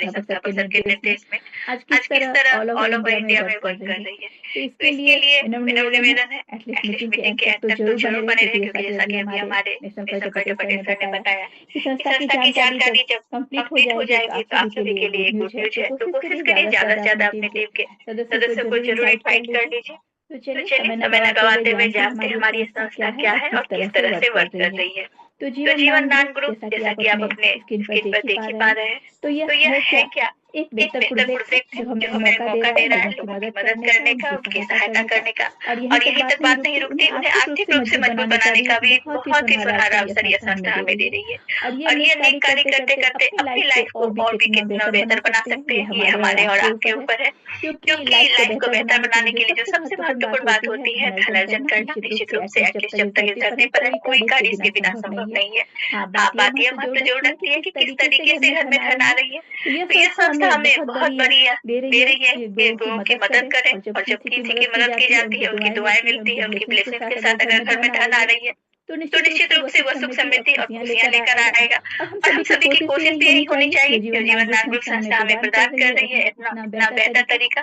संस्थापक सर के निर्देश में आज किस तरह ऑल ओवर इंडिया में वर्क कर रही है। तो इसके लिए विनम्र निवेदन है एटलीस्ट मीटिंग के एंड तक तो जरूर बने रहे, क्योंकि जैसा कि अभी हमारे नेशनल कल्चर पटेल सर ने बताया कि संस्था की जानकारी जब कंप्लीट हो जाएगी तो आप सभी के लिए गुड न्यूज है। तो कोशिश करिए ज्यादा से ज्यादा अपनी टीम के सदस्यों को जरूर इनवाइट कर लीजिए। तो चलिए समय न गवाते हुए जानते हैं हमारी ये संस्था क्या है और किस तरह से वर्क कर रही है। तो जीवन दान ग्रुप, जैसा कि आप अपने स्क्रीन पर देख ही पा रहे हैं, तो यह है क्या, एक बेहतर प्रोजेक्ट है जो हमें मौका दे रहा है लोगों की मदद करने का, उनकी सहायता करने का। और यहीं तक बात नहीं रुकती, उन्हें आर्थिक रूप से मजबूत बनाने का भी बहुत ही सुनहरा अवसर यह संस्था हमें दे रही है। और ये नेक कार्य करते करते अपनी लाइफ को और भी कितना बेहतर बना सकते हैं, ये हमारे और आपके ऊपर है। क्योंकि लाइफ को बेहतर बनाने के लिए जो सबसे महत्वपूर्ण बात होती है धन अर्जन करना, निश्चित रूप से एटलीस्ट जब तक इस धरती पर है कोई कार्य इसके बिना संभव नहीं है। हाँ, बात यह महत्व जोड़ रखती है कि किस तरीके से घर में धन आ रही है। तो यह संस्था हमें बहुत बड़ी दे रही है कि लोगों की मदद करें, और जब किसी की मदद की जाती है उनकी दुआएं मिलती है, उनकी ब्लेसिंग के साथ अगर घर में धन आ रही है तो निश्चित रूप से वह सुख समृद्धि और खुशियां लेकर आएगा। और हम सभी की कोशिश भी यही होनी चाहिए जो जीवन दान ग्रुप संस्था हमें प्रदान कर रही है इतना बेहतर तरीका।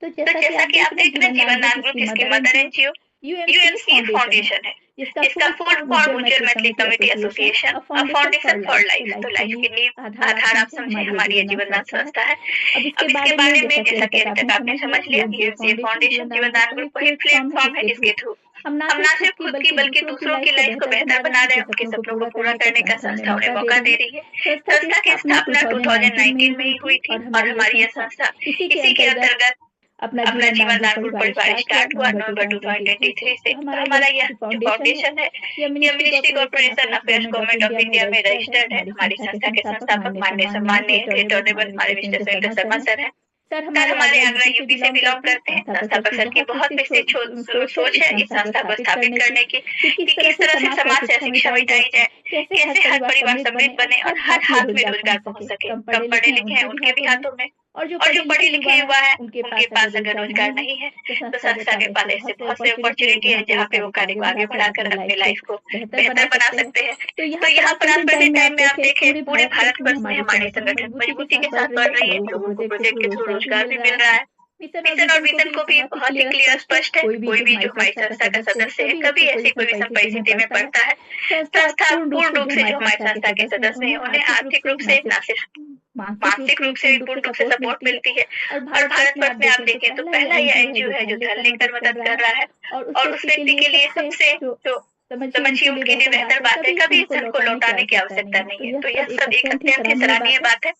तो जैसा कि आप देख रहे हैं जीवन दान ग्रुप जिसकी मदर एनजीओ यूएमसी फाउंडेशन है, जिसका full form mutual Maithili committee association foundation for life. तो लाइफ की नींव आधार आप समझे हमारी ये जीवन दान संस्था है। अब इसके बारे में जैसा कि अभी तक आपने समझ लिया, यूएमसी फाउंडेशन जीवन दान ग्रुप वही प्लेटफॉर्म है जिसके थ्रू हम ना सिर्फ खुद की बल्कि दूसरों की लाइफ को बेहतर बना रहे हैं, उनके सपनों को पूरा करने का संस्था उन्हें मौका दे रही है। संस्था की स्थापना 2019 में ही हुई थी और हमारी यह संस्था इसी के अंतर्गत अपना जीवन दान ग्रुप परिवार स्टार्ट हुआ नवंबर 2023 से। तो हमारा यह जो फाउंडेशन है यह ministry corporation affairs government of India में रजिस्टर्ड है। हमारी संस्था के संस्थापक माननीय सम्माननीय लेट ऑनरेबल हमारे मिस्टर सुरेंद्र शर्मा सर हैं। सर हमारे आगरा यूपी से बिलोंग करते हैं। संस्थापक सर की बहुत विशेष सोच है इस संस्था को स्थापित करने की कि किस तरह से समाज से शिक्षा मिटाई जाए, कैसे हर परिवार समृद्ध बने और हर हाथ में रोजगार पहुंच सके। कम पढ़े लिखे हैं उनके भी हाथों में, और जो पढ़े लिखे युवा है उनके पास अगर रोजगार नहीं है तो संस्था के पास ऐसे बहुत से अपॉर्चुनिटी है जहाँ पे वो कार्य को आगे बढ़ाकर अपने लाइफ को बेहतर बना सकते हैं। तो यहाँ पर आज प्रेजेंट टाइम में आप देखें पूरे भारतवर्ष में हमारे संगठन मजबूती के साथ बढ़ रही है। लोगों को प्रोजेक्ट के थ्रू रोजगार भी मिल रहा है। मिशन और विजन को भी बहुत ही क्लियर स्पष्ट है। कोई भी जो हमारी संस्था का सदस्य है कभी ऐसी कोई विषम परिस्थिति में पड़ता है, संस्था पूर्ण रूप से जो हमारी संस्था के सदस्य हैं उन्हें आर्थिक रूप से न सिर्फ मानसिक रूप से पूर्ण रूप से सपोर्ट मिलती है। और भारतवर्ष में आप देखें तो पहला ये एनजीओ है जो धन लेकर मदद कर रहा है। और उस व्यक्ति के लिए सबसे जो समझिए उनके लिए बेहतर बात है कभी धन को लौटाने की आवश्यकता नहीं है। तो यह सब एक अत्यंत ही सराहनीय बात है।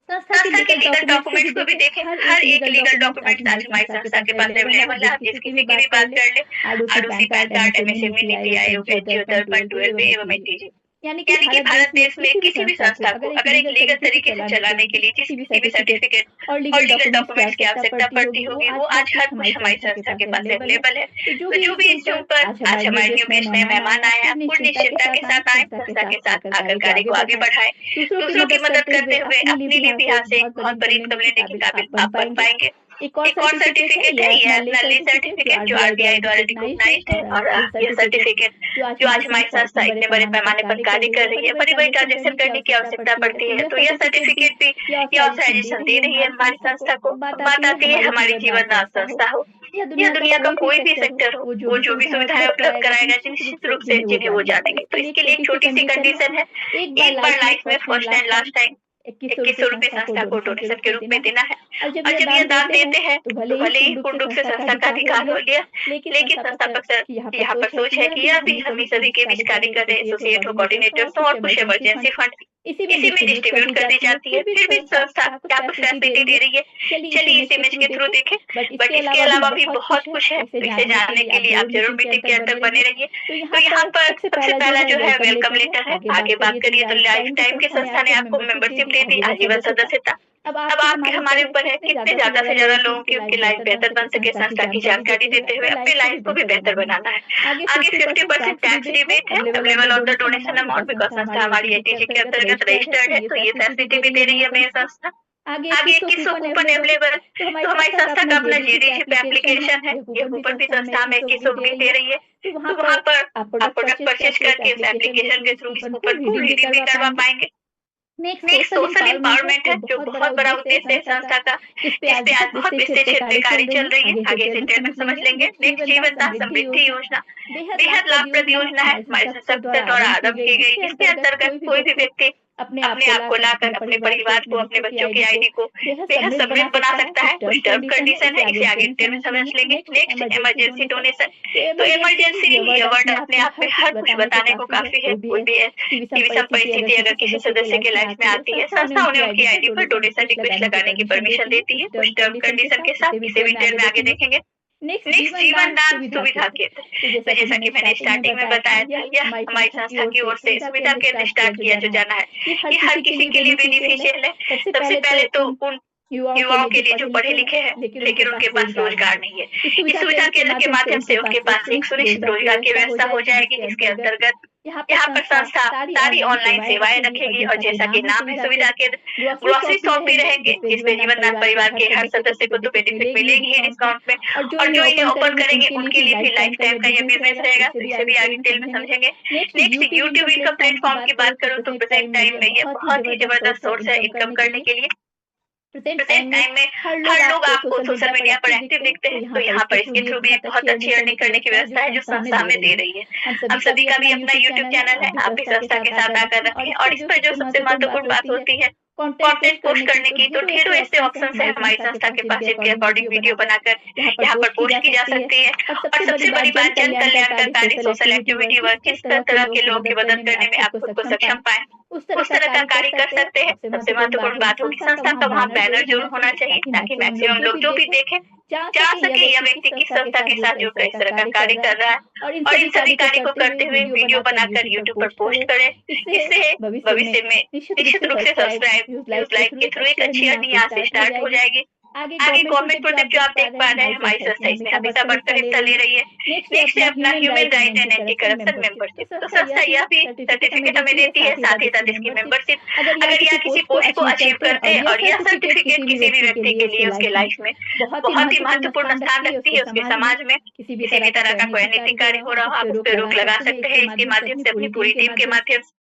संस्था के लीगल डॉक्यूमेंट्स को भी देखें, हर एक लीगल डॉक्यूमेंट्स आज हमारी संस्था के पास अवेलेबल है। आप किसी की भी बात कर ले, ROC pan card MSME NITI Aayog NGO 12.12 एवं एनटीजी, यानी कि भारत देश में किसी भी संस्था को अगर एक लीगल तरीके से चलाने के लिए किसी भी सर्टिफिकेट और लीगल डॉक्यूमेंट्स की आवश्यकता पड़ती होगी वो आज हर कुछ हमारी संस्था के पास अवेलेबल है। तो जो भी इस पर आज हमारे न्यू बेस में मेहमान आए हैं पूर्ण निश्चिंतता के साथ आए, संस्था के साथ आकर कार्य को आगे बढ़ाए, दूसरों की मदद करते हुए अपनी भी यहाँ से बहुत बड़ी इनकम लेने के काबिल आप बन पाएंगे। एक और सर्टिफिकेट है ये अर्ली सर्टिफिकेट जो आरबीआई द्वारा रिकॉग्नाइज्ड है। और यह सर्टिफिकेट जो आज हमारी संस्था इतने बड़े पैमाने पर कार्य कर रही है, बड़ी बड़ी ट्रांजेक्शन करने की आवश्यकता पड़ती है, तो यह सर्टिफिकेट भी ये ऑथराइजेशन दे रही है हमारी संस्था को। बात आती है हमारी जीवन दान संस्था हो या दुनिया का कोई भी सेक्टर हो, वो जो भी सुविधाएं उपलब्ध कराएगा निश्चित रूप से जिन्हें वो जानेंगे। तो इसके लिए एक छोटी सी कंडीशन है, एक बार लाइफ में फर्स्ट एंड लास्ट टाइम 2100 रुपए संस्था को डोनेशन के रूप में देना है। और जब यह दान देते हैं तो भले ही पूर्ण रूप से संस्था का अधिकार हो लिया, लेकिन संस्थापक सर यहाँ पर सोच है कि यह भी हम सभी के बीच कार्य कर रहे एसोसिएट हो, कोऑर्डिनेटर्स हो और कुछ इमरजेंसी फंड इसी में डिस्ट्रीब्यूट कर दी जाती है। फिर भी संस्था क्या कुछ फैसिलिटी दे रही है, चलिए इस इमेज के थ्रू देखें। बट इसके अलावा भी बहुत कुछ है, इसे जानने के लिए आप जरूर मीटिंग के अंदर बने रहिए। तो यहाँ पर सबसे पहला जो है वेलकम लेटर है। आगे बात करिए तो लाइफ टाइम की संस्था ने आपको मेंबरशिप दे दी, आजीवन सदस्यता। अब आपके हमारे ऊपर है कितने ज्यादा से ज्यादा लोगों की उनकी लाइफ बेहतर बन सके, संस्था की जानकारी देते हुए अपनी लाइफ को भी बेहतर बनाना है। आगे 50% टैक्स रिबेट है available on the donation amount, because संस्था हमारी एटीजी के अंतर्गत रजिस्टर्ड है, तो ये फैसिलिटी भी दे रही है मेरी संस्था। आगे 2100 कूपन अवेलेबल, तो हमारी संस्था का अपना जीडीशिप एप्लीकेशन है, ये कूपन भी संस्था में 2100 भी दे रही है। तो वहाँ पर आप प्रोडक्ट परचेज करके इस एप्लीकेशन के थ्रू इस कूपन को रिडीम भी करवा पाएंगे। नेक्स्ट सोशल एम्पावरमेंट है जो बहुत बड़ा उद्देश्य है संस्था का, इस पे आज बहुत विशेष क्षेत्र में कार्य चल रही है। आगे इसे डिटेल में समझ लेंगे। नेक्स्ट जीवनदान समृद्धि योजना बेहद लाभप्रद योजना है, हमारे संस्था द्वारा आरंभ की गई। इसके अंतर्गत कोई भी व्यक्ति अपने आप को लाकर अपने परिवार को, अपने बच्चों की आईडी को बेहद समृद्ध बना सकता है। कुछ टर्म कंडीशन है, इसे आगे डिटेल में समझ लेंगे। नेक्स्ट इमरजेंसी डोनेशन, तो इमरजेंसी ये वर्ड अपने आप में हर कुछ बताने को काफी है। कोई भी ऐसी विषम परिस्थिति अगर किसी सदस्य के लाइफ में आती है, संस्था उन्हें उनकी आईडी पर डोनेशन रिक्वेस्ट लगाने की परमिशन देती है, कुछ टर्म कंडीशन के साथ। इसे भी डिटेल में आगे देखेंगे। नेक्स्ट जीवनदान सुविधा केंद्र, तो जैसा कि मैंने स्टार्टिंग में बताया था, यह हमारी संस्था की ओर से सुविधा केंद्र स्टार्ट किया जो जाना है, ये हर किसी के लिए बेनिफिशियल है। सबसे पहले तो उन युवाओं के लिए जो पढ़े लिखे हैं लेकिन उनके पास रोजगार नहीं है, इस सुविधा केंद्र के माध्यम से उनके पास एक सुनिश्चित रोजगार की व्यवस्था हो जाएगी, जिसके अंतर्गत यहाँ पर संस्था सारी ऑनलाइन सेवाएं रखेगी। और जैसा कि नाम है सुविधा केंद्र, ग्रोसरी शॉप भी रहेंगे, जिसमें जीवनदान परिवार के हर सदस्य को तो बेनिफिट मिलेगी ही डिस्काउंट में। और जो इन्हें ओपन करेंगे उनके लिए भी लाइफ टाइम का ये बिजनेस रहेगा, तो इसे भी आगे डिटेल में समझेंगे। नेक्स्ट यूट्यूब इनकम प्लेटफॉर्म की बात करूँ तो प्रेजेंट टाइम में ये बहुत ही जबरदस्त सोर्स है इनकम करने के लिए। प्रेजेंट टाइम में हर लोग आपको सोशल मीडिया पर एक्टिव दिखते हैं, तो यहाँ पर इसके थ्रू भी एक बहुत अच्छी अर्निंग करने की व्यवस्था है जो संस्था हमें दे रही है। हम सभी का भी अपना यूट्यूब चैनल है, आप भी संस्था के साथ आकर रखें। और इस पर जो सबसे महत्वपूर्ण बात होती है कंटेंट पोस्ट करने की, तो ढेरों ऐसे ऑप्शन है हमारी संस्था के पास, जिनके अकॉर्डिंग वीडियो बनाकर यहाँ पर पोस्ट की जा सकती है। और सबसे बड़ी बात, जन कल्याणकारी सोशल एक्टिविटी वर्क, किस तरह के लोगों की मदद करने में आप खुद को सक्षम पाए, उस तरह का कार्य कर सकते हैं। सबसे महत्वपूर्ण बात होगी संस्था का वहाँ बैनर जरूर होना चाहिए, ताकि मैक्सिमम लोग जो भी देखें जान सके यह व्यक्ति किस संस्था के साथ जुड़कर इस तरह का कार्य कर रहा है। और इन सभी कार्य को करते हुए वीडियो बनाकर यूट्यूब पर पोस्ट करें। इससे भविष्य में निश्चित रूप से सब्सक्राइब लाइक के थ्रू एक अच्छी अर्निंग यहाँ से स्टार्ट हो जाएगी। आगे गवर्नमेंट प्रोजेक्ट जो आप देख पा रहे हैं, हमारी संस्था इसमें हमेशा बढ़कर हिस्सा ले रही है। नेक्स्ट है अपना human right and anti corruption membership, तो संस्था यह भी सर्टिफिकेट हमें देती है, साथ ही साथ इसकी मेंबरशिप अगर यह किसी पोस्ट को अचीव करते हैं और यह सर्टिफिकेट किसी भी व्यक्ति के लिए उसके लाइफ में बहुत ही महत्वपूर्ण स्थान रखती है उसके समाज में। किसी भी तरह का कोई अनैतिक कार्य हो रहा हो, आप उस पर रोक लगा सकते हैं इसके माध्यम से, अपनी पूरी टीम के माध्यम से।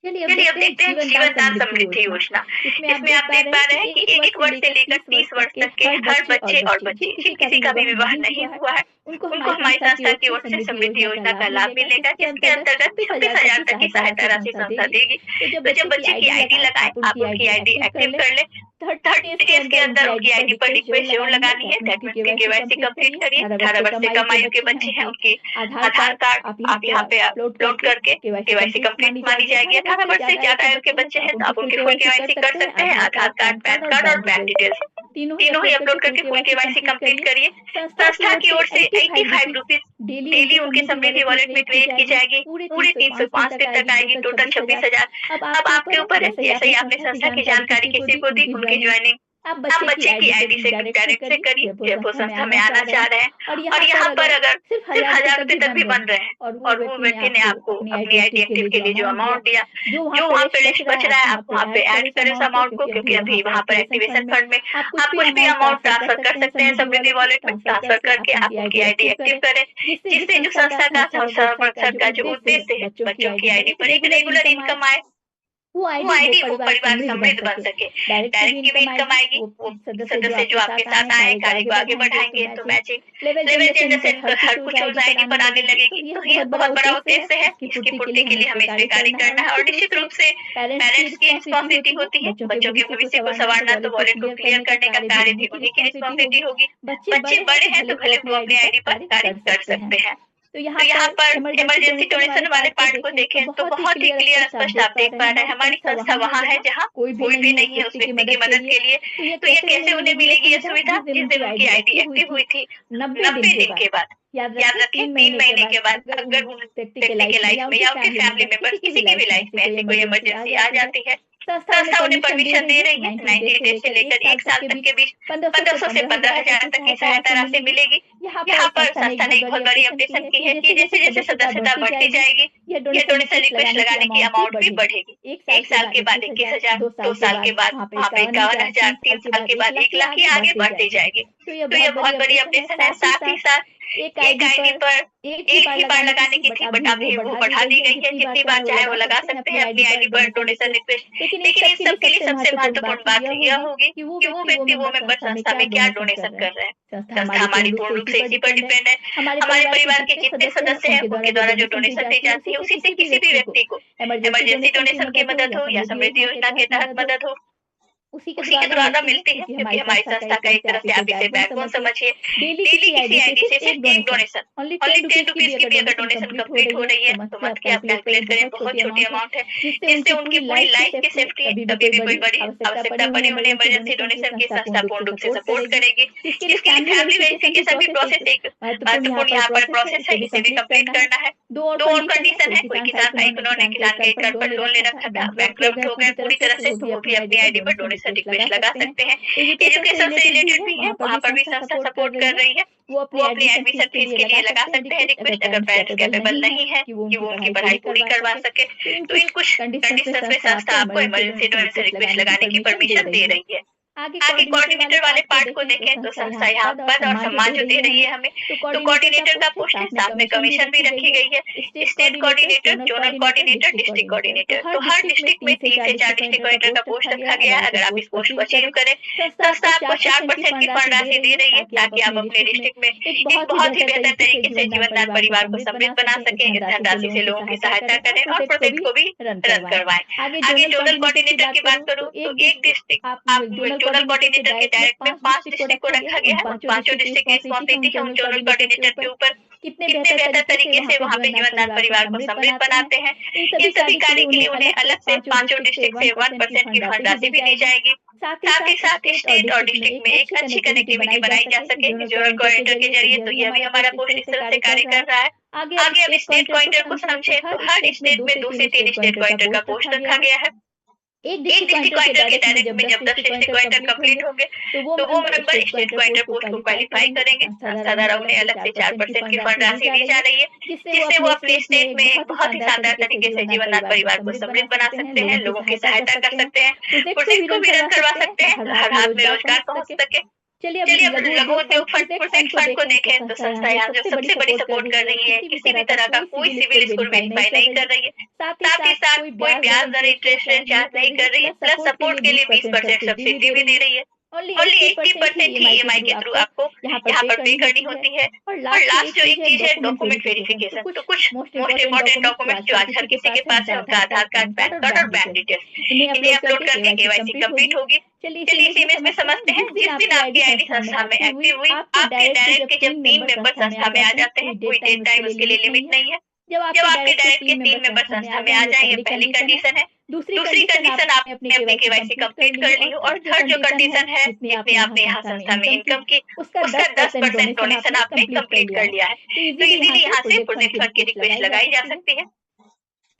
चलिए अब देखते हैं जीवनदान समृद्धि योजना। इसमें आप देख पा रहे हैं कि 1 वर्ष से लेकर 30 वर्ष तक के हर बच्चे और बच्ची किसी का भी विवाह नहीं हुआ है, उनको हमारी संस्था की ओर से समृद्धि योजना का लाभ मिलेगा, जिसके अंतर्गत 26,000 तक की सहायता राशि संस्था देगी। तो जब बच्चे की आईडी लगाए, आप उनकी आईडी एक्टिव कर ले, 30 डेज के अंदर उनकी आईडी पर रिक्वेस्ट जरूर लगानी है। 10 मिनट की केवाईसी कंप्लीट करिए। 18 वर्ष से कम आयु के बच्चे हैं, उनकी आधार कार्ड आप यहाँ पे अपलोड करके केवाईसी कंप्लीट मानी जाएगी। 18 वर्ष से ज्यादा आयु के बच्चे हैं तो आप उनकी फुल केवाईसी कर सकते हैं। आधार कार्ड, पैन कार्ड और बैंक डिटेल्स तीनों ही अपलोड करके फुल केवाईसी कंप्लीट करिए। संस्था की ओर से 85 रुपीज डेली उनके समृद्धि वॉलेट में क्रिएट की जाएगी। पूरे 305 दिन तक आएगी, टोटल 26,000। अब आपके ऊपर है, जैसे ही आपने संस्था की जानकारी किसी को दी, उनकी ज्वाइनिंग आप बच्चे की आईडी से डायरेक्ट से करिए जब वो संस्था में आना चाह रहे हैं। और यहाँ पर अगर सिर्फ 1,000 रुपए तक भी बन रहे हैं और वो व्यक्ति ने आपको अपनी आईडी एक्टिव के लिए जो अमाउंट दिया, जो वहाँ पे लिस्ट बच रहा है, आप वहाँ पे ऐड करें उस अमाउंट को, क्योंकि अभी वहाँ पर एक्टिवेशन फंड में आप कुछ भी अमाउंट ट्रांसफर कर सकते हैं समृद्धि वॉलेट में। ट्रांसफर करके आप उनकी आईडी एक्टिव करें, जिससे जो संस्था का संरक्षण का जो उद्देश्य है, बच्चों की आईडी पर एक रेगुलर इनकम आए, वो आईडी वो परिवार समृद्ध बन सके। डायरेक्ट की भी इनकम आएगी, वो सदस्य जो आपके साथ आए कार्य को आगे बढ़ाएंगे, तो मैचिंग लेवल जैसे हर कुछ यूजाइडी पर आने लगेगी। तो ये बहुत बड़ा उद्देश्य है, इसकी पूर्ति के लिए हमें इसमें कार्य करना है। और निश्चित रूप से पेरेंट्स की रिस्पॉन्सिबिलिटी होती है, बच्चों के भविष्य को संवारना, तो वॉलेट को क्लियर करने का कार्य भी उन्हीं की रिस्पॉन्सिबिलिटी होगी। बच्चे बड़े हैं तो भले वो अपनी आईडी पर कार्य कर सकते हैं। तो यहाँ पर इमरजेंसी डोनेशन वाले पार्ट को देखें तो बहुत ही क्लियर स्पष्ट आप देख पा रहे हैं, हमारी संस्था वहाँ है जहाँ कोई भी नहीं है उस व्यक्ति की मदद के लिए। तो ये कैसे उन्हें मिलेगी ये सुविधा? जिस दिन उनकी आईडी एक्टिव हुई थी 90 दिन के बाद, याद रखें 3 महीने के बाद, अगर उस व्यक्ति के लाइफ में या उनके फैमिली मेंबर किसी की भी लाइफ में ऐसी कोई इमरजेंसी आ जाती है, संस्था उन्हें परमिशन दे रही है 90 डेज से लेकर 1 साल तक के बीच 1500 से 15,000 तक की सहायता राशि मिलेगी। यहाँ पर संस्था ने एक बहुत बड़ी अपडेशन की है कि जैसे जैसे सदस्यता बढ़ती जाएगी, ये डोनेशन रिक्वेस्ट लगाने की अमाउंट भी बढ़ेगी। 1 साल के बाद 21,000, 2 साल के बाद वहाँ पे 51,000, 3 साल के बाद 1 लाख, ये आगे बढ़ती जाएगी। तो यह बहुत बड़ी अपडेशन है। साथ ही साथ एक आईडी पर एक ही बार लगाने की थी, बट अभी वो बढ़ा दी गई है। जितनी बार चाहे वो लगा सकते हैं अपनी आईडी पर डोनेशन रिक्वेस्ट। लेकिन इस सब के लिए सबसे महत्वपूर्ण बात यह होगी कि वो व्यक्ति वो मेंबर संस्था में क्या डोनेशन कर रहे हैं। संस्था हमारी पूर्ण रूप से इसी पर डिपेंड है। हमारे परिवार के जितने सदस्य हैं उनके द्वारा जो डोनेशन दी जाती है उसी से किसी भी व्यक्ति को इमरजेंसी डोनेशन की मदद हो या समृद्धि योजना के तहत मदद हो उसी के द्वारा मिलती है। क्योंकि हमारी संस्था का एक तरह से आप इसे बैकबोन समझिए। डेली किसी आईडी से सिर्फ एक डोनेशन, ओनली 10 रुपीज की भी अगर डोनेशन कंप्लीट हो रही है तो मत के आप कैलकुलेट करें, बहुत छोटी अमाउंट है, जिससे उनकी पूरी लाइफ की सेफ्टी कभी भी कोई बड़ी आवश्यकता पड़ी उन्हें इमरजेंसी डोनेशन की संस्था पूर्ण रूप से सपोर्ट करेगी। इसके लिए फैमिली वेरिफिकेशन भी प्रोसेस एक महत्वपूर्ण यहाँ पर प्रोसेस है, इसे भी कंप्लीट करना है। दो और कंडीशन है। कोई किसान भाई उन्होंने किसान क्रेडिट कार्ड पर लोन ले रखा था, बैंकक्रप्ट हो गए पूरी तरह से, तो वो भी अपनी आईडी पर डोनेशन रिक्वेस्ट लगा सकते हैं। एजुकेशन से रिलेटेड भी है, वहाँ पर भी संस्था सपोर्ट कर रही है। वो अपनी एडमिशन फीस के लिए लगा सकते हैं रिक्वेस्ट, अगर पेरेंट्स कैपेबल नहीं है कि वो उनकी पढ़ाई पूरी करवा सके। तो इन कुछ कंडीशंस में संस्था आपको इमरजेंसी डोनेशन रिक्वेस्ट लगाने की परमिशन दे रही है। आगे कोऑर्डिनेटर वाले पार्ट को देखें तो संस्था यहाँ पद और सम्मान जो दे रही है हमें, तो कोऑर्डिनेटर का पोस्ट है, साथ में कमीशन भी रखी गई है। State coordinator, zonal coordinator, district coordinator, तो हर डिस्ट्रिक्ट में 3 से 4 डिस्ट्रिक्ट कोऑर्डिनेटर का पोस्ट रखा गया है। अगर आप इस पोस्ट को अचीव करें, संस्था आपको 4% की फंड राशि दे रही है ताकि आप अपने डिस्ट्रिक्ट में एक बहुत ही बेहतर तरीके से जीवनदान परिवार को समृद्ध बना सके। इस धनराशि से लोगों की सहायता करें और प्रोजेक्ट को भी रन करवाएं। आगे जोनल कोऑर्डिनेटर की बात करूँ तो एक डिस्ट्रिक्ट आप जोनल कोऑर्डिनेटर के डायरेक्ट में 5 डिस्ट्रिक्ट को रखा गया है। पांचों डिस्ट्रिक्ट की रिस्पॉन्सिबिलिटी है उन जोनल कोऑर्डिनेटर के ऊपर कितने बेहतर तरीके से वहाँ पे जीवनदान परिवार को समृद्ध बनाते हैं। इन सभी कार्य के लिए उन्हें अलग से 5 डिस्ट्रिक्ट से 1% की फंड राशि भी दी जाएगी। साथ ही साथ स्टेट और डिस्ट्रिक्ट में एक अच्छी कनेक्टिविटी बनाई जा सके जोनल कोऑर्डिनेटर के जरिए। तो यह भी हमारा पोस्ट इस तरह से कार्य कर रहा है। आगे अब स्टेट कोऑर्डिनेटर को समझे तो हर स्टेट में 2 से 3 स्टेट कोऑर्डिनेटर का पोस्ट रखा गया है। एक डिस्ट्रिक्ट कोऑर्डिनेटर के डायरेक्ट में जब 10 डिस्ट्रिक्ट कोऑर्डिनेटर कंप्लीट होंगे तो वो मेंबर स्टेट कोऑर्डिनेटर पोस्ट को क्वालिफाई करेंगे। संस्था द्वारा उन्हें अलग से 4% की फंड राशि दी जा रही है, जिससे वो अपने स्टेट में एक बहुत ही शानदार तरीके से जीवनदान परिवार को समृद्ध बना सकते हैं, लोगों की सहायता कर सकते हैं, प्रोजेक्ट को भी रन करवा सकते हैं, हर हाथ में रोजगार पहुंच सके। चलिए अब लघु उद्योग फंड प्रोजेक्ट फंड को देखें तो संस्था यहाँ जो सबसे बड़ी सपोर्ट कर रही है, किसी भी तरह का कोई सिविल स्कोर वेरीफाई नहीं कर रही है। साथ ही साथ कोई ब्याज दर इंटरेस्ट रेट चार्ज नहीं कर रही है, प्लस सपोर्ट के लिए 20% सब्सिडी भी दे रही है। ओनली 80% ही EMI के थ्रू आपको यहाँ पर पे करनी होती है। और लास्ट जो एक चीज है डॉक्यूमेंट वेरिफिकेशन, तो कुछ मोस्ट इम्पोर्टेंट डॉक्यूमेंट जो आज हर किसी के पास है उनका आधार कार्ड, पैन कार्ड और बैंक डिटेल्स, इन्हें अपलोड करके KYC कंप्लीट होगी। चलिए इस इमेज में समझते हैं। जिस दिन आपकी आईडी संस्था में एक्टिव हुई, आपके डायरेक्ट के जब 3 मेंबर संस्था में आ जाते हैं, कोई डेट टाइम उसके लिए लिमिट नहीं है। जब आपके डायरेक्ट के 3 मेंबर संस्था में आ जाए, ये पहली कंडीशन है। दूसरी कंडीशन आपने अपनी KYC कंप्लीट कर ली हो। और थर्ड जो कंडीशन है, जितनी आपने यहाँ संस्था में इनकम की उसका 10% डोनेशन आपने कंप्लीट कर लिया है। तो इजीली यहाँ से प्रोजेक्ट फंड की रिक्वेस्ट लगाई जा सकती है।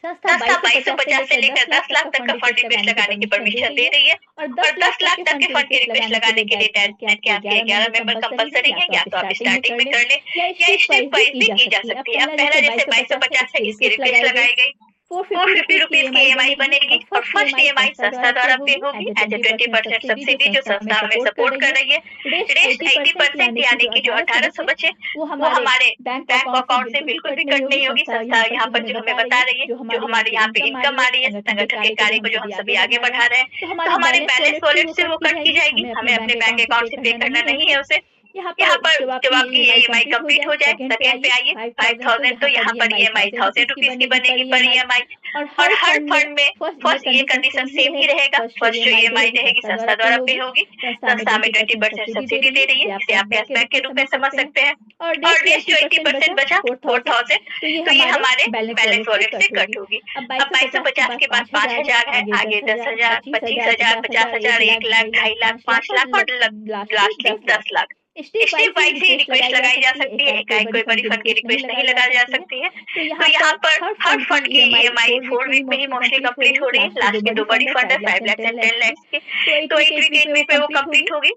संस्था 2250 से लेकर 10 लाख तक का फंड रिक्वेस्ट लगाने की परमिशन दे रही है। और 10 लाख तक के फंड की रिक्वेस्ट लगाने के लिए डायरेक्ट के आपके 11 मेंबर कंपलसरी है, या तो आप स्टार्टिंग में कर ले या स्टेप वाइज भी की जा सकती है। अब पहला जैसे 2250 है, इसकी रिक्वेस्ट लगाई गई, 450 रुपीज की EMI बनेगी और फर्स्ट EMI संस्था द्वारा पे होगी एज ए 20% सब्सिडी जो संस्था हमें सपोर्ट कर रही है। रेस्ट 80% यानी कि जो 1800 बचे वो हमारे बैंक अकाउंट से बिल्कुल भी कट नहीं होगी। संस्था यहाँ पर जो हमें बता रही है, जो हमारे यहाँ पे इनकम आ रही है संगठन के कार्य को जो हम सभी आगे बढ़ा रहे हैं, तो हमारे बैलेंस वॉलेट से वो कट की जाएगी, हमें अपने बैंक अकाउंट से पे करना नहीं है उसे। यहाँ पर जब आपकी EMI कंप्लीट हो जाए, सेकंड पे आइए 5000, तो यहाँ पर EMI 1000 रुपीज की बनेगी पर EMI। और हर फंड में फर्स्ट ये कंडीशन सेम ही रहेगा, फर्स्ट जो EMI रहेगी संस्था द्वारा पे होगी। संस्था में 20% सब्सिडी दे रही है, जिसे आप कैशबैक के रूप में समझ सकते हैं। और रेस्ट जो 80% बचा 4000, तो ये हमारे बैलेंस वॉलेट से कट होगी। अब 2250 के बाद 5000 है, आगे 10,000, 25,000, 50,000, 1 लाख, 2.5 लाख, 5 लाख और लास्ट में 10 लाख। स्टेप वाइज ही रिक्वेस्ट लगाई जा सकती है, कोई बड़ी फंड की रिक्वेस्ट नहीं लगाई जा सकती है। तो यहाँ पर हर फंड की EMI 4 वीक में ही मोस्टली कंप्लीट हो रही है। लास्ट में 2 बड़ी फंड है 5 लाख एंड 10 लाख की, तो 8 वीक में वो कंप्लीट होगी।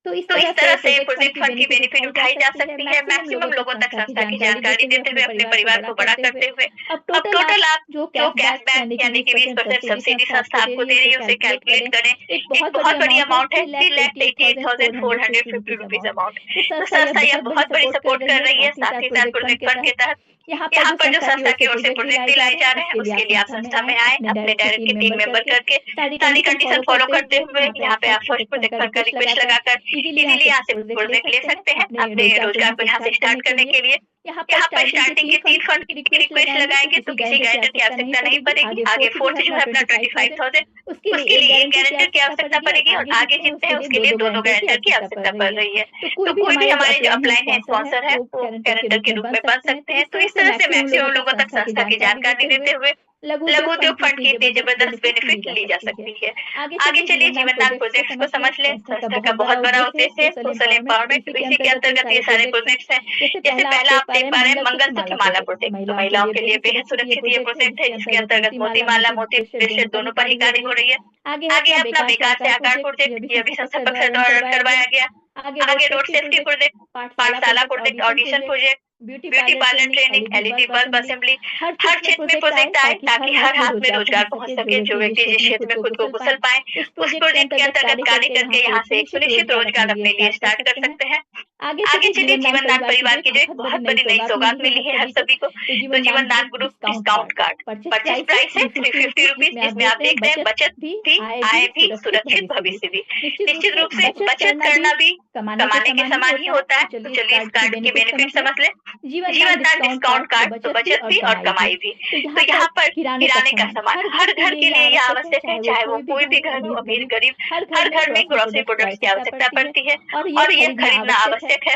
तो इस तरह से प्रोजेक्ट फंड की बेनिफिट उठाई जा सकती है मैक्सिमम लोगों तक संस्था की जानकारी देते हुए अपने परिवार को बड़ा करते हुए। अब अब टोटल आप जो जो कैशबैक कैशबैक यानी कि 20% 20% सब्सिडी संस्था संस्था आपको दे रही है उसे कैलकुलेट करें। एक एक बहुत बहुत बड़ी बड़ी अमाउंट है अमाउंट है 3,88,450 3,88,450 रुपीज अमाउंट। तो तो संस्था संस्था यह यह बहुत बड़ी सपोर्ट कर रही है साथ ही साथ प्रोजेक्ट फंड के तहत। यहाँ यहाँ पर पर जो संस्था की ओर से प्रोजेक्ट प्रोजेक्ट दिलाए दिलाए जा जा रहे रहे हैं हैं उसके लिए आप संस्था में आए अपने डायरेक्ट की टीम मेंबर करके सारी कंडीशन फॉलो करते हुए यहाँ पे आप फर्स्ट प्रोजेक्ट फंड का रिक्वेस्ट लगाकर इजीली यहाँ से प्रोजेक्ट ले सकते हैं अपने रोजगार को यहाँ से स्टार्ट करने के लिए। यहाँ पर स्टार्टिंग के 3 फंड की रिक्वेस्ट लगाएंगे तो किसी गारंटर की आवश्यकता नहीं पड़ेगी। आगे फोर्थ जो है अपना 25,000 उसके लिए एक गारंटर की आवश्यकता पड़ेगी और आगे जितने हैं उसके लिए दो गारंटर की आवश्यकता पड़ रही है। तो कोई भी हमारे जो अपलाइन है स्पॉन्सर है वो गारंटर के रूप में बन सकते हैं। तो इस तरह से मैक्सिमम लोगों तक संस्था की जानकारी देते हुए लघु उद्योग फंड की इतनी जबरदस्त बेनिफिट ली जा सकती है। आगे चलिए जीवनदान प्रोजेक्ट को समझ ले। संस्था का बहुत बड़ा उद्देश्य है सोशल एम्पावरमेंट। इसी के अंतर्गत ये सारे प्रोजेक्ट्स हैं। जैसे पहला आप देख पा रहे हैं मंगल सूत्र माला प्रोजेक्ट, तो महिलाओं के लिए बेहद सुरक्षित ये प्रोजेक्ट है जिसके अंतर्गत मोती माला मोती ब्रेसलेट दोनों पर ही कार्य हो रही है। आगे अपना बेकार से आकार प्रोजेक्ट ये भी संस्था पक्ष द्वारा करवाया गया। आगे रोड सेफ्टी प्रोजेक्ट, पाठशाला project, audition project, beauty parlour training, LED bulb assembly, हर क्षेत्र में प्रोजेक्ट आए ताकि हर हाथ में रोजगार पहुंच सके। जो व्यक्ति जिस क्षेत्र में खुद को कुशल पाए उस प्रोजेक्ट के अंतर्गत कार्य करके यहाँ से एक सुनिश्चित रोजगार अपने लिए स्टार्ट कर सकते हैं। आगे चलिए जीवनदान परिवार की जो एक बहुत बड़ी नई सौगात मिली है हर सभी को, तो जीवनदान group discount card. Purchase price है 350 रुपीज जिसमें आप देखते हैं बचत भी, आय भी, सुरक्षित भविष्य भी। निश्चित रूप से बचत करना भी कमाने के समान ही होता है। तो चलिए इस कार्ड की बेनिफिट समझ ले। जीवनदान डिस्काउंट कार्ड तो बचत भी और कमाई भी। तो यहाँ पर किराने का सामान हर घर के लिए यह आवश्यक है, चाहे वो कोई भी घर हो, अमीर गरीब, हर घर में ग्रोसरी प्रोडक्ट्स की आवश्यकता पड़ती है और यह खरीदना आवश्यक है।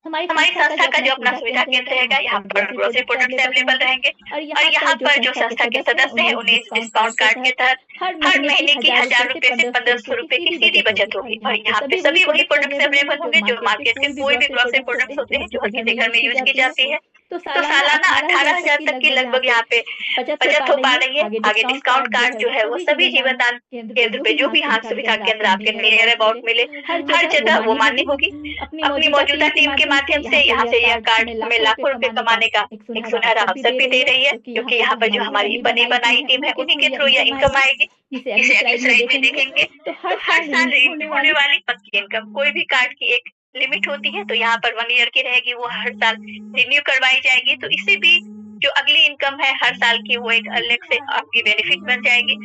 हमारी संस्था का जो अपना सुविधा केंद्र रहेगा यहाँ पर ग्रोसरी प्रोडक्ट्स अवेलेबल रहेंगे और यहाँ पर जो संस्था के सदस्य हैं उन्हें इस डिस्काउंट कार्ड के तहत हर महीने की 1,000 रुपए से 1,500 रुपए की सीधी बचत होगी और यहाँ पे सभी वही प्रोडक्ट्स अवेलेबल होंगे जो मार्केट के कोई भी ग्रोसरी प्रोडक्ट्स होते हैं जो हर किसी घर में यूज की जाती है। तो सालाना 18,000 तक की लगभग यहाँ पे बचत हो पा रही है। आगे डिस्काउंट कार्ड जो है वो सभी जीवनदान केंद्र पे जो भी यहाँ सुविधा केंद्र आपके नियर अबाउट मिले हर जगह वो मान्य होगी। अपनी मौजूदा टीम के माध्यम से यहाँ से यह कार्ड हमें लाखों रुपए कमाने का एक सुनहरा अवसर भी दे रही है, क्योंकि यहाँ पर जो हमारी बनी बनाई टीम है उन्हीं के थ्रू यह इनकम आएगी जिसे अगली स्लाइड में देखेंगे। तो हर साल होने वाली पक्की इनकम कोई भी कार्ड की एक लिमिट होती है, तो यहाँ पर 1 ईयर की रहेगी, वो हर साल रिन्यू करवाई जाएगी। तो इससे भी जो अगली इनकम है हर साल की वो एक अलग से आपकी बेनिफिट बन जाएगी।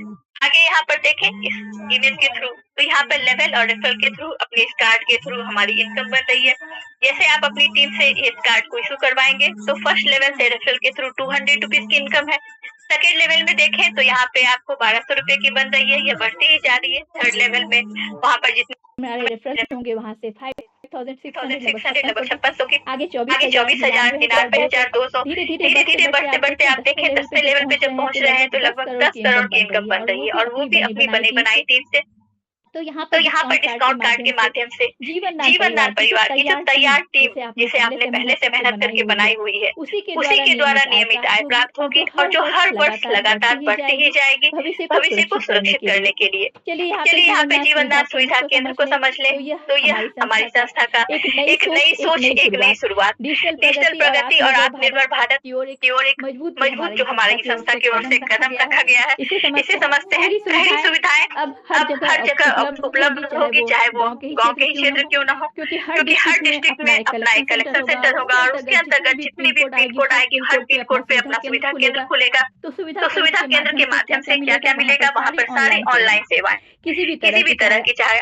आगे यहाँ पर देखें इस इमेज के थ्रू, तो यहाँ पर लेवल और रेफरल के थ्रू अपने इस कार्ड के थ्रू हमारी इनकम बन रही है। जैसे आप अपनी टीम से इस कार्ड को इशू करवाएंगे तो फर्स्ट लेवल से रेफरल के थ्रू 200 रुपीज की इनकम है। सेकेंड लेवल में देखें तो यहाँ पे आपको 1200 रुपए की बन रही है, यह बढ़ती ही जा रही है। थर्ड लेवल में वहाँ पर जितने रेफरेंस होंगे वहाँ से 5,600 लगभग 5600 की आगे 24,000 99,200 धीरे धीरे बढ़ते बढ़ते आप देखें 10वें लेवल पे जब पहुँच रहे हैं तो लगभग 10 करोड़ की इनकम बन रही है और वो भी अपनी बनी बनाई टीम से। तो यहाँ पर डिस्काउंट कार्ड के माध्यम से जीवनदान परिवार की जो तैयार टीम जिसे आपने पहले से मेहनत करके बनाई हुई है उसी के द्वारा नियमित आय प्राप्त होगी और जो हर वर्ष लगातार बढ़ती ही जाएगी भविष्य को सुरक्षित करने के लिए। चलिए यहाँ पे जीवनदान सुविधा केंद्र को समझ ले। तो यह हमारी संस्था का एक नई सोच, एक नई शुरुआत, डिजिटल प्रगति और आत्मनिर्भर भारत की ओर एक मजबूत जो हमारी संस्था की ओर से कदम रखा गया है। इसे समझते हैं सारी सुविधाएं अब हर जगह उपलब्ध होगी, चाहे वो गांव के ही क्षेत्र क्यों ना हो, क्योंकि हर डिस्ट्रिक्ट में अपना एक कलेक्शन सेंटर होगा और उसके अंतर्गत जितनी भी पिन कोड आएगी हर पिन कोड पे अपना सुविधा केंद्र खुलेगा। तो सुविधा केंद्र के माध्यम से क्या क्या मिलेगा, वहाँ पर सारी ऑनलाइन सेवाएं किसी भी तरह की, चाहे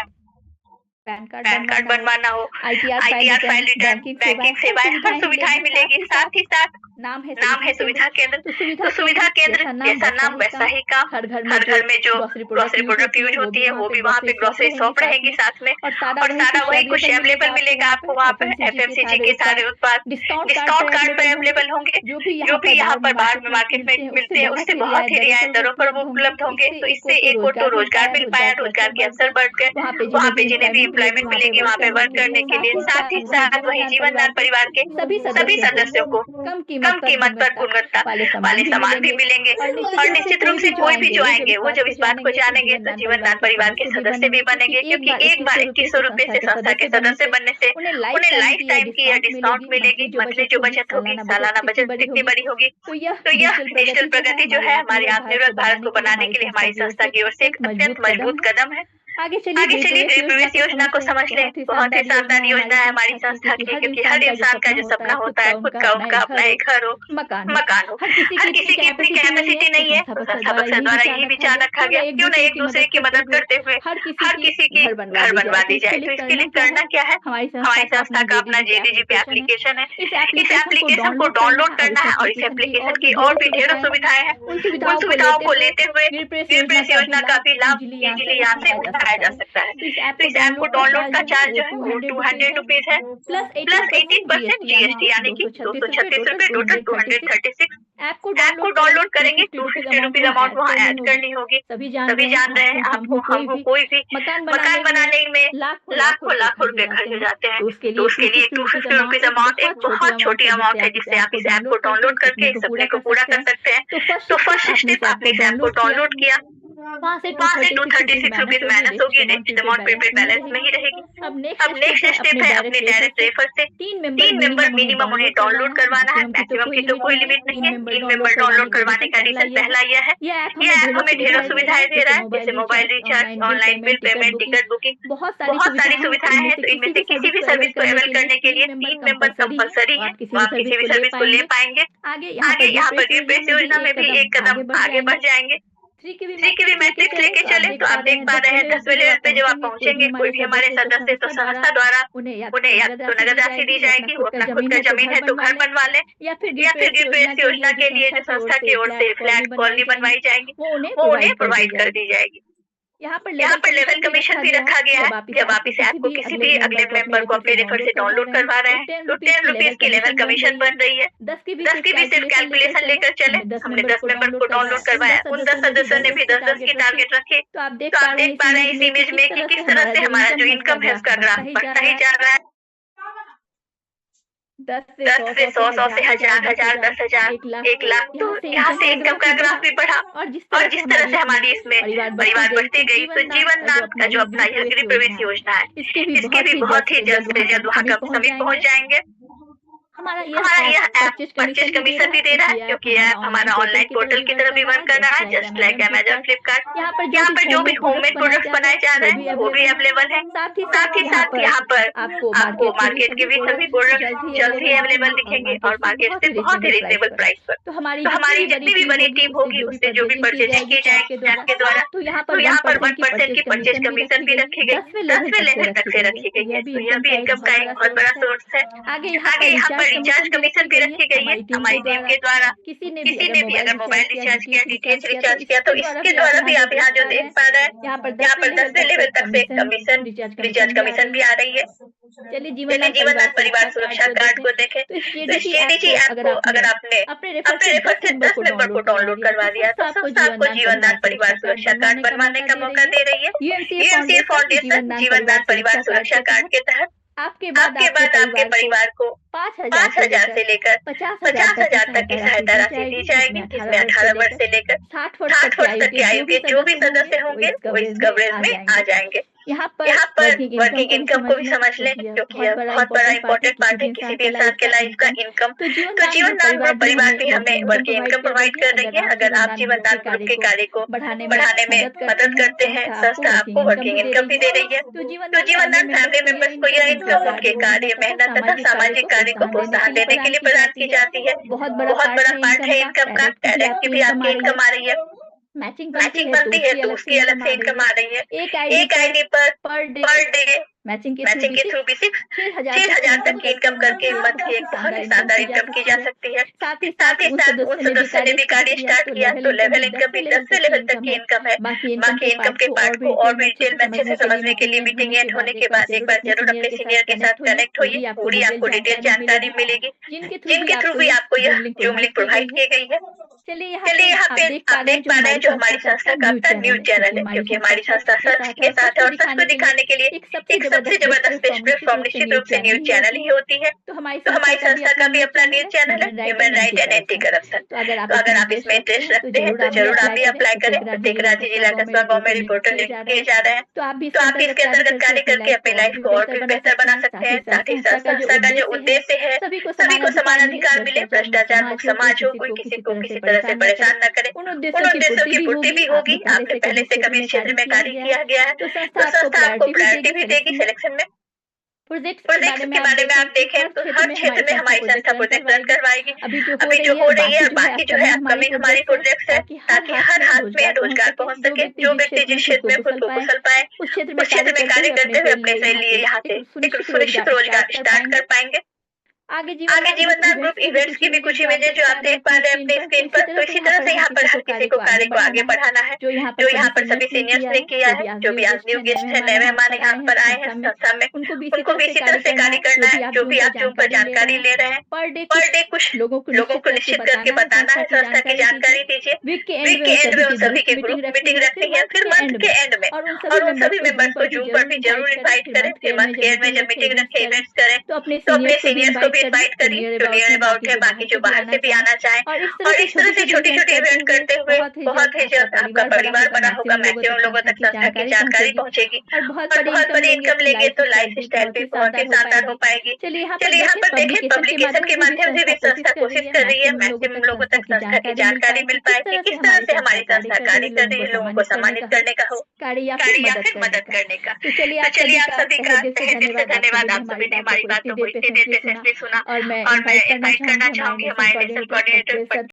पैन कार्ड बनवाना हो, ITR फाइल रिटर्न, बैंकिंग सेवाएं, हर सुविधाएं मिलेगी। साथ ही साथ नाम है सुविधा केंद्र। तो सुविधा केंद्र जैसा नाम वैसा ही काम। हर घर में जो ग्रोसरी प्रोडक्ट यूज होती है वो भी वहाँ पे ग्रोसरी शॉप रहेगी साथ में और सारा वही कुछ अवेलेबल मिलेगा आपको वहाँ पर। FMCG के सारे उत्पाद डिस्काउंट कार्ड पर अवेलेबल होंगे जो भी यहाँ पर बाहर में मार्केट में मिलते हैं उससे बहुत ही रियायत दरों पर वो उपलब्ध होंगे। तो इससे एक को तो रोजगार मिल पाया, रोजगार के अवसर बढ़ गए। वहाँ पे जिन्हें भी एम्प्लॉयमेंट मिलेगी वहाँ पे वर्क करने के लिए। साथ ही साथ वही जीवनदान परिवार के सभी सदस्यों को कम कम कीमत पर गुणवत्ता वाले सामान भी मिलेंगे। और निश्चित रूप से कोई भी जो आएंगे वो जब इस बात को जानेंगे तो जीवनदान परिवार के सदस्य भी बनेंगे, क्योंकि एक बार 2100 रुपए से संस्था के सदस्य बनने से उन्हें लाइफ टाइम की यह डिस्काउंट मिलेगी। मंथली जो बचत होगी, सालाना बचत कितनी बड़ी होगी। तो यह डिजिटल प्रगति जो है हमारे आत्मनिर्भर भारत को बनाने के लिए हमारी संस्था की ओर से एक अत्यंत मजबूत कदम है। आगे चलिए गृह प्रवेश योजना को समझ लें। बहुत ही शानदार योजना है हमारी संस्था की, क्योंकि हर इंसान का जो सपना होता है खुद का उनका अपना एक घर हो, मकान हो। हर किसी की अपनी कैपेसिटी नहीं है, तो संस्था बक्सर द्वारा यही विचार रखा गया, क्यों न एक दूसरे की मदद करते हुए हर किसी की घर बनवा दी जाए। तो इसके लिए करना क्या है, हमारी संस्था का अपना JDGP एप्लीकेशन है। इस एप्लीकेशन को डाउनलोड करना है और इस एप्लीकेशन की और भी ढेरों सुविधाएं हैं। उन सुविधाओं को लेते हुए गृह प्रवेश योजना का भी लाभ इजीली यहाँ से उठाया जा सकता है। तो इस ऐप को डाउनलोड का चार्ज जो है वो 200 रुपीज है, प्लस 18% GST, यानी कि 236 रुपए, टोटल 236। ऐप को डाउनलोड करेंगे, 250 रुपीज अमाउंट वहाँ ऐड करनी होगी। सभी जान रहे हैं हमको कोई भी मकान बनाने में लाखों रुपए खर्च हो जाते हैं। तो उसके लिए 250 रुपीज अमाउंट एक बहुत छोटी अमाउंट है, जिससे आप इस ऐप को डाउनलोड करके इस सपने को पूरा कर सकते हैं। तो फर्स्ट स्टेप, आपने इस ऐप को डाउनलोड किया, वहाँ से 236 रुपीज माइनस होगी, नेक्स्ट अमाउंट प्रीपेड बैलेंस में ही रहेगी। अब नेक्स्ट स्टेप है अपने डायरेक्ट रेफर से 3 मेंबर मिनिमम उन्हें डाउनलोड करवाना है। मैक्सिमम की तो कोई लिमिट नहीं है। 3 मेंबर डाउनलोड करवाने का रीजन पहला यह है, यह ऐप हमें ढेरों सुविधाएं दे रहा है, जैसे mobile recharge, online bill payment, ticket booking, बहुत सारी सुविधाएं हैं। तो इनमें से किसी भी सर्विस को अवेल करने के लिए 3 मेंबर कंपलसरी है, तो आप किसी भी सर्विस को ले पाएंगे। आगे यहाँ पर गृह प्रवेश योजना में भी एक कदम आगे बढ़ जाएंगे। 3 की भी मैट्रिक्स लेके चले, तो आप देख पा रहे हैं 10वें लेवल पे जब आप पहुंचेंगे, कोई भी हमारे सदस्य तो संस्था द्वारा उन्हें या तो नगद राशि दी जाएगी, वो अपना खुद का जमीन है तो घर बनवा ले, या फिर गृह प्रवेश योजना के लिए जो संस्था की ओर से फ्लैट कॉलोनी बनवाई जाएगी वो उन्हें प्रोवाइड कर दी जाएगी। यहाँ पर लेवल कमीशन भी रखा गया है। जब आप इस ऐप को किसी भी अगले मेंबर को अपने रेफर से डाउनलोड करवा रहे हैं तो 10 रुपीज की लेवल कमीशन बन रही है। 10 की भी सिर्फ कैलकुलेशन लेकर चले। हमने 10 मेंबर को डाउनलोड करवाया, उन 10 सदस्यों ने भी 10 की टारगेट रखे। तो आप देख पा रहे हैं इस इमेज में कि किस तरह से हमारा जो इनकम है उसका ग्राफ बढ़ता ही जा रहा है। 10 से 100 से 1000, 10,000, 1 लाख। तो यहाँ से इनकम का ग्राफ भी बढ़ा, और जिस तरह से हमारी इसमें परिवार बढ़ती गई, तो जीवनदान का जो अपना यह गृह प्रवेश योजना है, इसके भी बहुत ही जल्द से जल्द वहाँ सभी पहुँच जाएंगे। हमारा यह ऐप परचेज कमीशन भी दे रहा है, क्योंकि यह ऐप हमारा ऑनलाइन पोर्टल की तरह भी वर्क कर रहा है, जस्ट लाइक अमेजन, फ्लिपकार्ट। यहाँ पर जो भी होममेड प्रोडक्ट्स बनाए जा रहे हैं वो भी अवेलेबल है। साथ ही साथ यहाँ पर आपको मार्केट के भी सभी प्रोडक्ट जल्द ही अवेलेबल दिखेंगे, और मार्केट से बहुत ही रिजनेबल प्राइस पर। तो हमारी जितनी भी बड़ी टीम होगी उससे जो भी परचेजिंग की जाएगी ऐप के द्वारा, तो यहाँ पर 1% की परचेज कमीशन भी रखी गई, 10वें लेवल तक से रखी गई है। तो यह भी इनकम का एक बहुत बड़ा सोर्स है। आगे यहाँ पर रिचार्ज कमीशन भी रखी गई है हमारी टीम के द्वारा। किसी ने भी अगर मोबाइल रिचार्ज किया, DTH रिचार्ज किया, तो इसके द्वारा भी आप यहाँ जो देख पा रहे हैं, यहाँ पर 10वें लेवल तक से कमीशन, रिचार्ज कमीशन भी आ रही है। चलिए जीवनदान परिवार सुरक्षा कार्ड को देखें। तो इस JDG ऐप को अगर आपने अपने रेफर से 10 मेंबर को डाउनलोड करवा दिया तो संस्था आपको जीवनदान परिवार सुरक्षा कार्ड बनवाने का मौका दे रही है। UMCA फाउंडेशन जीवनदान परिवार सुरक्षा कार्ड के तहत आपके बाद आपके परिवार को 5,000 से लेकर 50,000 तक की सहायता राशि दी जाएगी, जिसमें 18 वर्ष से लेकर 60 वर्ष तक की आयु के जो भी सदस्य होंगे वो इस कवरेज में आ जाएंगे। यहाँ पर वर्किंग इनकम को भी समझ लें, क्योंकि यह बहुत बड़ा इम्पोर्टेंट पार्ट है किसी भी इंसान के लाइफ का इनकम। तो जीवनदान ग्रुप परिवार भी हमें वर्किंग इनकम प्रोवाइड कर रही है। अगर आप जीवनदान ग्रुप के कार्य को बढ़ाने में मदद करते हैं, संस्था आपको वर्किंग इनकम भी दे रही है। तो जीवनदान फैमिली मेंबर्स को यह इनकम उनके कार्य, मेहनत तथा सामाजिक कार्य को प्रोत्साहन देने के लिए प्रदान की जाती है। बहुत बड़ा पार्ट है इनकम का। डायरेक्ट की भी आपकी इनकम आ रही है, मैचिंग बनती है तो उसकी अलग से इनकम आ रही है। एक आईडी पर डे मैचिंग के थ्रू भी 6,000 तक की इनकम करके मंथ की एक बहुत ही शानदार इनकम की जा सकती है। साथ ही साथ उन सदस्यों ने भी कार्य स्टार्ट किया, तो लेवल इनकम भी 10वें लेवल तक की इनकम है। बाकी इनकम के पार्ट को और भी डिटेल में अच्छे से समझने के लिए मीटिंग एंड होने के बाद एक बार जरूर अपने सीनियर के साथ कनेक्ट होइए, पूरी आपको डिटेल जानकारी मिलेगी, जिनके थ्रू भी आपको यह जूम लिंक प्रोवाइड की गई है। चलिए चलिए यहाँ पे आप देख पा रहे हैं जो हमारी संस्था का अपना न्यूज चैनल है, क्योंकि हमारी संस्था सच के साथ है और सच को दिखाने के लिए एक सबसे जबरदस्त बेस्ट प्लेटफॉर्म निश्चित रूप से न्यूज चैनल ही होती है। तो हमारी तो हमारी संस्था का भी अपना न्यूज चैनल है, human right and anti corruption. तो अगर तो अगर आप इसमें इंटरेस्ट रखते हैं तो जरूर आप भी अप्लाई करें। प्रत्येक राज्य जिला कस्बा गाँव में रिपोर्टर किए जा रहे हैं, तो आप इसके अंतर्गत कार्य करके अपनी लाइफ को और भी बेहतर बना सकते हैं। साथ ही साथ संस्था का जो उद्देश्य है सभी को सभी समान अधिकार मिले, भ्रष्टाचार मुक्त समाज हो, कोई किसी को किसी तरह से परेशान न करे, उन उन उद्देश्यों उद्देश्यों की पूर्ति भी होगी। आपने पहले से कभी इस क्षेत्र में कार्य किया गया है तो तो संस्था संस्था आपको प्रायोरिटी भी देगी सिलेक्शन सिलेक्शन में। प्रोजेक्ट प्रोजेक्ट के बारे में आप देखें तो हर क्षेत्र में हमारी संस्था प्रोजेक्ट रन करवाएगी। अभी जो हो रही है और बाकी जो है अपकमिंग हमारी प्रोजेक्ट्स है, ताकि हर हाथ में रोजगार पहुंच सके। जो व्यक्ति जिस क्षेत्र में खुद को कुशल पाए उस क्षेत्र में कार्य करते हुए अपने से लिए यहाँ से एक सुनिश्चित रोजगार स्टार्ट कर पाएंगे। आगे जीवन में ग्रुप इवेंट्स की भी कुछ इमेजेस जो आप देख पा रहे हैं अपनी स्क्रीन पर। तो इसी तरह से यहाँ पर हर किसी को कार्य को आगे बढ़ाना है, जो यहाँ पर सभी सीनियर्स ने किया है, जो भी आज न्यू गेस्ट है, नए मेहमान यहाँ पर आए हैं संस्था में, उनको भी इसी तरह से कार्य करना है। जो भी आप जूम पर जानकारी ले रहे हैं, पर डे कुछ लोगों को निश्चित करके बताना है। संस्था की जानकारी दीजिए। वीक के एंड में उन सभी की ग्रुप मीटिंग रखनी है, फिर मंथ के एंड में, और उन सभी मेंबर्स को जूम पर भी जरूर इन्वाइट करें। फिर मंथ के एंड में जब मीटिंग रखे, इवेंट्स करें, तो अपने सीनियर्स को भी इन्वाइट करिए जो नियर अबाउट है, बाकी जो बाहर से भी आना चाहे। और इस तरह से छोटी छोटी इवेंट करते हुए बहुत ही जल्द आपका परिवार बना होगा, मैक्सिमम लोगों तक संस्था की जानकारी पहुंचेगी और बहुत बड़ी इनकम लेंगे तो लाइफ स्टाइल भी बहुत ही शानदार हो पाएगी। चलिए यहाँ पर देखें, पब्लिकेशन के माध्यम से भी संस्था कोशिश कर रही है मैक्सिमम लोगों तक संस्था की जानकारी मिल पाए कि किस तरह से हमारी संस्था कार्य कर रही है, लोगों को सम्मानित करने का हो, कार्य या फिर मदद करने का। तो चलिए आप सभी का तहे दिल से धन्यवाद। आप सभी ने हमारी बातों को इतनी देर पेशेंटली सुना और मैं इनवाइट करना चाहूंगी हमारे नेशनल कोऑर्डिनेटर